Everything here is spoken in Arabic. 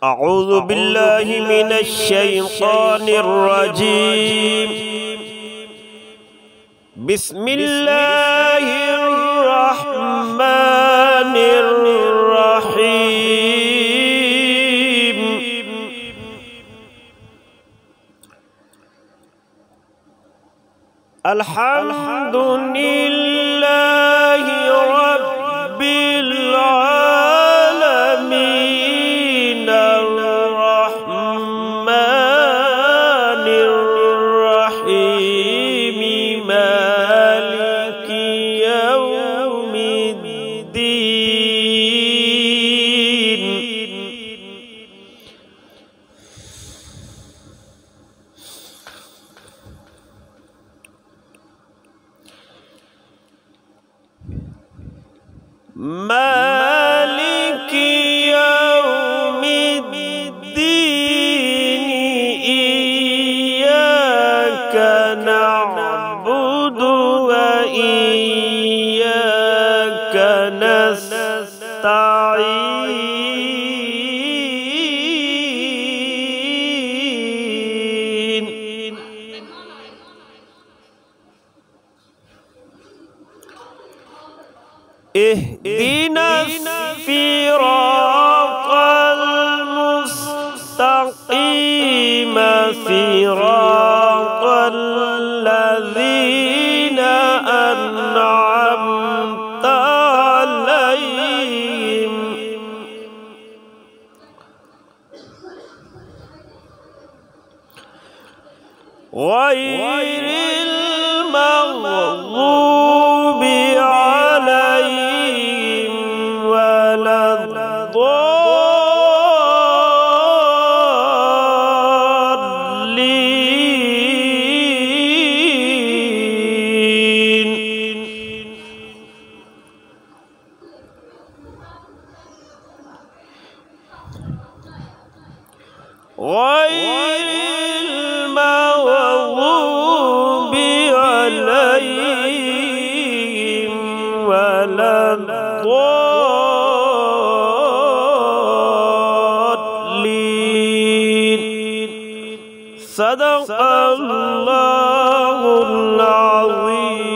أعوذ بالله من الشيطان الرجيم. بسم الله الرحمن الرحيم. الحمد لله رب العالمين الرحمن الرحيم مالك يوم الدين. مالك يوم الدين إياك نعبد وإياك نستعين. اهدنا الصراط المستقيم صراط الذين أنعمت عليهم غير المغضوب عليهم ولا الضالين. غير المغضوب عليهم ولا الضالين. صدق الله العظيم.